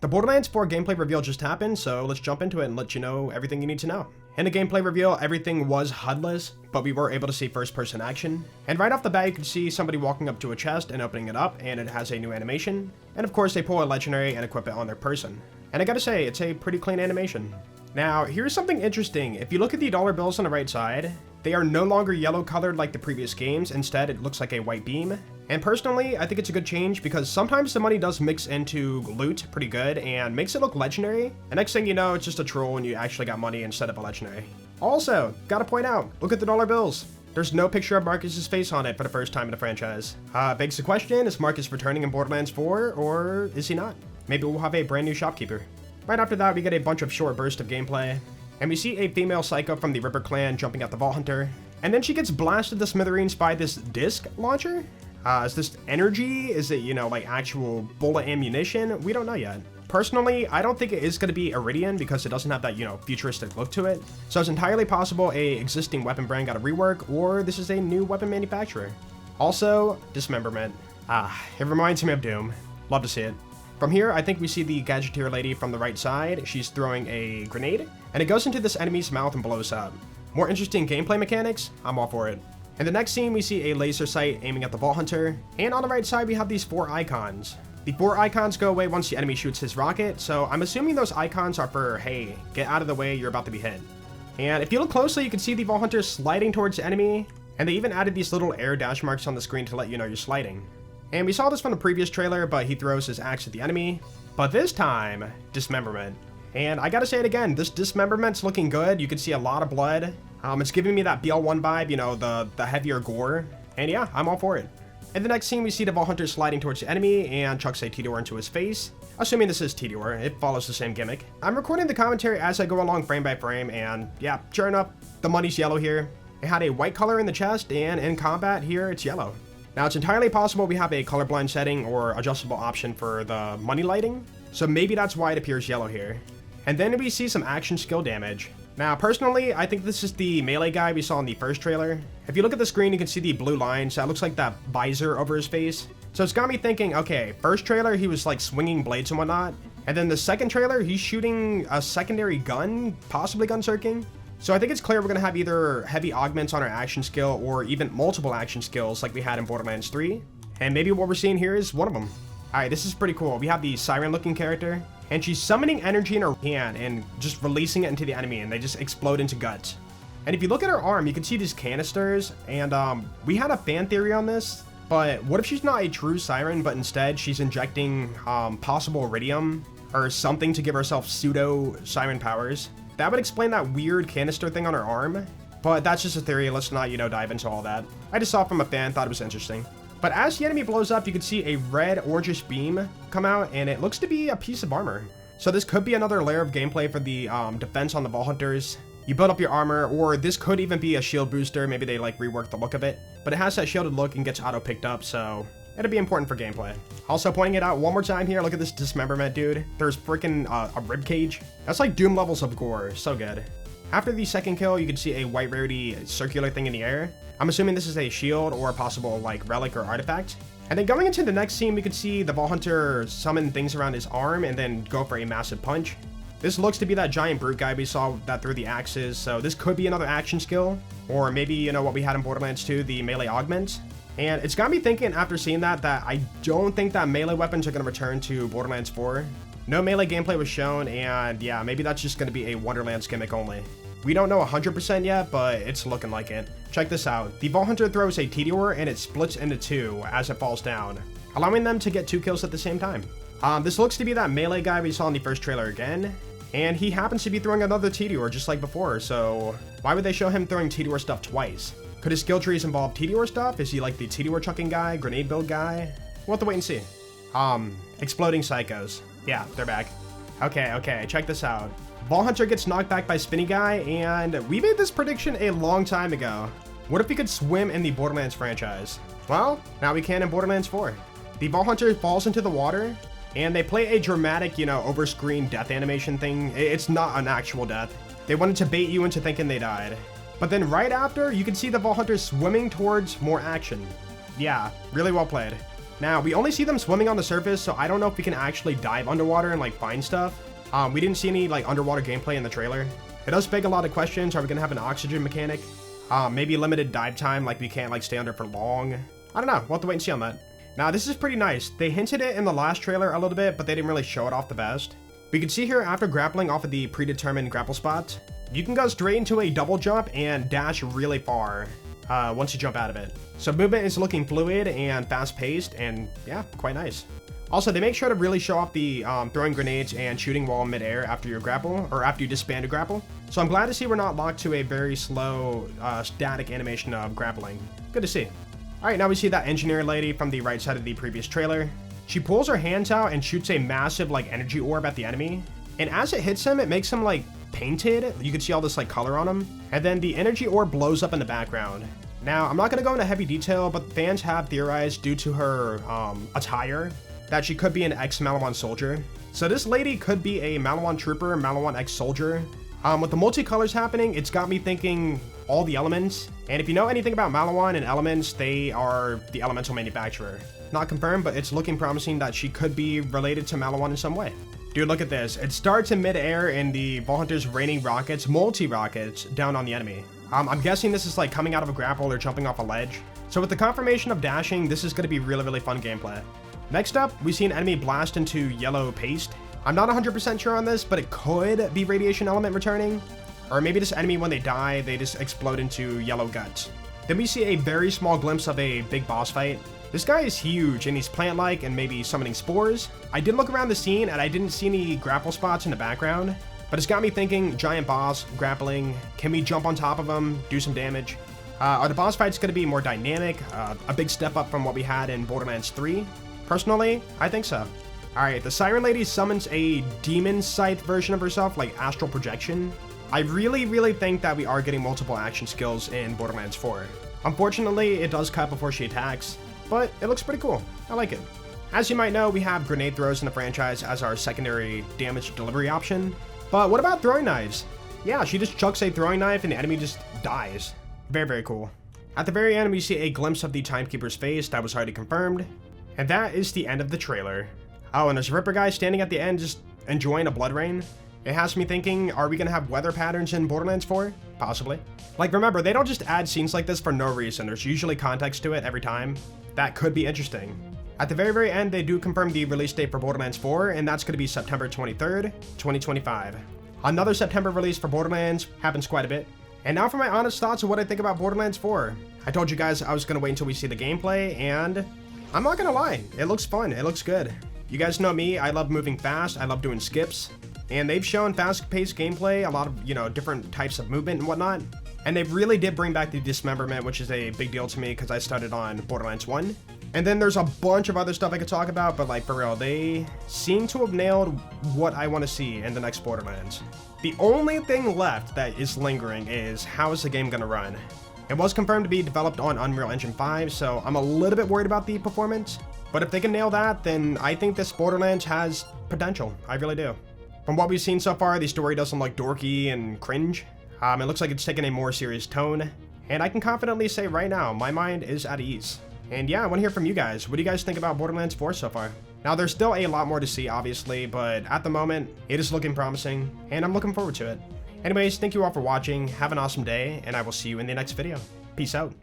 The Borderlands 4 gameplay reveal just happened, so let's jump into it and let you know everything you need to know. In the gameplay reveal, everything was HUD-less, but we were able to see first-person action. And right off the bat, you can see somebody walking up to a chest and opening it up, and it has a new animation. And of course, they pull a legendary and equip it on their person. And I gotta say, it's a pretty clean animation. Now, here's something interesting. If you look at the dollar bills on the right side, they are no longer yellow colored like the previous games. Instead, it looks like a white beam. And personally, I think it's a good change because sometimes the money does mix into loot pretty good and makes it look legendary. And next thing you know, it's just a troll and you actually got money instead of a legendary. Also, gotta point out, look at the dollar bills. There's no picture of Marcus's face on it for the first time in the franchise. Begs the question, is Marcus returning in Borderlands 4 or is he not? Maybe we'll have a brand new shopkeeper. Right after that, we get a bunch of short bursts of gameplay. And we see a female psycho from the Ripper clan jumping at the Vault Hunter. And then she gets blasted to smithereens by this disc launcher. Is this energy? Is it, like actual bullet ammunition? We don't know yet. Personally, I don't think it is going to be Iridian because it doesn't have that, futuristic look to it. So it's entirely possible a existing weapon brand got a rework, or this is a new weapon manufacturer. Also, dismemberment. It reminds me of Doom. Love to see it. From here, I think we see the Gadgeteer lady from the right side. She's throwing a grenade, and it goes into this enemy's mouth and blows up. More interesting gameplay mechanics? I'm all for it. In the next scene, we see a laser sight aiming at the Vault Hunter, and on the right side, we have these 4 icons. The 4 icons go away once the enemy shoots his rocket, so I'm assuming those icons are for, hey, get out of the way, you're about to be hit. And if you look closely, you can see the Vault Hunter sliding towards the enemy, and they even added these little air dash marks on the screen to let you know you're sliding. And we saw this from the previous trailer, but he throws his axe at the enemy. But this time, dismemberment. And I gotta say it again, this dismemberment's looking good. You can see a lot of blood. It's giving me that BL1 vibe, the heavier gore. And yeah, I'm all for it. In the next scene, we see the Vault Hunter sliding towards the enemy and chucks a Tediore into his face. Assuming this is Tediore, it follows the same gimmick. I'm recording the commentary as I go along frame by frame, and yeah, sure enough, the money's yellow here. It had a white color in the chest, and in combat here, it's yellow. Now, it's entirely possible we have a colorblind setting or adjustable option for the money lighting, so maybe that's why it appears yellow here. And then we see some action skill damage. Now, personally, I think this is the melee guy we saw in the first trailer. If you look at the screen, you can see the blue lines. That looks like that visor over his face. So it's got me thinking, okay, first trailer, he was like swinging blades and whatnot. And then the second trailer, he's shooting a secondary gun, possibly gun circing. So I think it's clear we're going to have either heavy augments on our action skill or even multiple action skills like we had in Borderlands 3. And maybe what we're seeing here is one of them. Alright, this is pretty cool. We have the siren looking character, and she's summoning energy in her hand and just releasing it into the enemy, and they just explode into guts. And if you look at her arm, you can see these canisters, and we had a fan theory on this, but what if she's not a true siren, but instead she's injecting possible iridium or something to give herself pseudo siren powers? That would explain that weird canister thing on her arm, but that's just a theory. Let's not, dive into all that. I just saw it from a fan, thought it was interesting. But as the enemy blows up, you can see a red orangish beam come out, and it looks to be a piece of armor. So this could be another layer of gameplay for the defense on the Vault Hunters. You build up your armor, or this could even be a shield booster. Maybe they rework the look of it, but it has that shielded look and gets auto picked up, so it'll be important for gameplay. Also pointing it out one more time here, look at this dismemberment, dude. There's freaking a rib cage. That's like Doom levels of gore, so good. After the second kill, you can see a white rarity circular thing in the air. I'm assuming this is a shield or a possible relic or artifact. And then going into the next scene, we can see the Vault Hunter summon things around his arm and then go for a massive punch. This looks to be that giant brute guy we saw that threw the axes, so this could be another action skill. Or maybe, what we had in Borderlands 2, the melee augment. And it's got me thinking after seeing that I don't think that melee weapons are going to return to Borderlands 4. No melee gameplay was shown, and yeah, maybe that's just going to be a Wonderlands gimmick only. We don't know 100% yet, but it's looking like it. Check this out. The Vault Hunter throws a Tediore and it splits into 2 as it falls down, allowing them to get 2 kills at the same time. This looks to be that melee guy we saw in the first trailer again, and he happens to be throwing another Tediore just like before, so why would they show him throwing Tediore stuff twice? Could his skill trees involve Tediore stuff? Is he like the Tediore chucking guy, grenade build guy? We'll have to wait and see. Exploding psychos. Yeah, they're back. Okay, check this out. Vault Hunter gets knocked back by Spinny Guy, and we made this prediction a long time ago. What if we could swim in the Borderlands franchise? Well, now we can in Borderlands 4. The Vault Hunter falls into the water, and they play a dramatic, over-screen death animation thing. It's not an actual death. They wanted to bait you into thinking they died. But then right after, you can see the Vault Hunter swimming towards more action. Yeah, really well played. Now, we only see them swimming on the surface, so I don't know if we can actually dive underwater and like find stuff. We didn't see any like underwater gameplay in the trailer. It does beg a lot of questions. Are we gonna have an oxygen mechanic? Maybe limited dive time, like we can't like stay under for long. I don't know, we'll have to wait and see on that. Now, this is pretty nice. They hinted it in the last trailer a little bit, but they didn't really show it off the best. We can see here after grappling off of the predetermined grapple spots, you can go straight into a double jump and dash really far once you jump out of it. So movement is looking fluid and fast-paced, and yeah, quite nice. Also, they make sure to really show off the throwing grenades and shooting while in midair after your grapple, or after you disband a grapple. So I'm glad to see we're not locked to a very slow, static animation of grappling. Good to see. Alright, now we see that engineer lady from the right side of the previous trailer. She pulls her hands out and shoots a massive like energy orb at the enemy. And as it hits him, it makes him like painted. You can see all this like color on him. And then the energy orb blows up in the background. Now, I'm not going to go into heavy detail, but fans have theorized due to her attire that she could be an ex-Malawan soldier. So this lady could be a Malawan trooper, Malawan ex-soldier. With the multicolors happening, it's got me thinking all the elements. And if you know anything about Malawan and elements, they are the elemental manufacturer. Not confirmed, but it's looking promising that she could be related to Malawan in some way. Dude, look at this. It starts in mid-air and the Vault Hunter's raining rockets, multi-rockets, down on the enemy. I'm guessing this is like coming out of a grapple or jumping off a ledge. So with the confirmation of dashing, this is going to be really, really fun gameplay. Next up, we see an enemy blast into yellow paste. I'm not 100% sure on this, but it could be radiation element returning. Or maybe this enemy, when they die, they just explode into yellow guts. Then we see a very small glimpse of a big boss fight. This guy is huge, and he's plant-like and maybe summoning spores. I did look around the scene, and I didn't see any grapple spots in the background. But it's got me thinking, giant boss, grappling, can we jump on top of him, do some damage? Are the boss fights going to be more dynamic, a big step up from what we had in Borderlands 3? Personally, I think so. Alright, the Siren Lady summons a demon scythe version of herself, like astral projection. I really, really think that we are getting multiple action skills in Borderlands 4. Unfortunately, it does cut before she attacks, but it looks pretty cool. I like it. As you might know, we have grenade throws in the franchise as our secondary damage delivery option. But what about throwing knives? Yeah, she just chucks a throwing knife and the enemy just dies. Very, very cool. At the very end, we see a glimpse of the Timekeeper's face that was already confirmed. And that is the end of the trailer. Oh, and there's a Ripper guy standing at the end just enjoying a blood rain. It has me thinking, are we going to have weather patterns in Borderlands 4? Possibly. Like, remember, they don't just add scenes like this for no reason. There's usually context to it every time. That could be interesting. At the very, very end, they do confirm the release date for Borderlands 4, and that's going to be September 23rd, 2025. Another September release for Borderlands happens quite a bit. And now for my honest thoughts of what I think about Borderlands 4. I told you guys I was going to wait until we see the gameplay, and I'm not going to lie. It looks fun. It looks good. You guys know me. I love moving fast. I love doing skips. And they've shown fast-paced gameplay, a lot of, different types of movement and whatnot. And they really did bring back the dismemberment, which is a big deal to me because I started on Borderlands 1. And then there's a bunch of other stuff I could talk about, but like for real, they seem to have nailed what I want to see in the next Borderlands. The only thing left that is lingering is how is the game going to run? It was confirmed to be developed on Unreal Engine 5, so I'm a little bit worried about the performance. But if they can nail that, then I think this Borderlands has potential. I really do. From what we've seen so far, the story doesn't look dorky and cringe. It looks like it's taken a more serious tone. And I can confidently say right now, my mind is at ease. And yeah, I want to hear from you guys. What do you guys think about Borderlands 4 so far? Now, there's still a lot more to see, obviously, but at the moment, it is looking promising, and I'm looking forward to it. Anyways, thank you all for watching, have an awesome day, and I will see you in the next video. Peace out.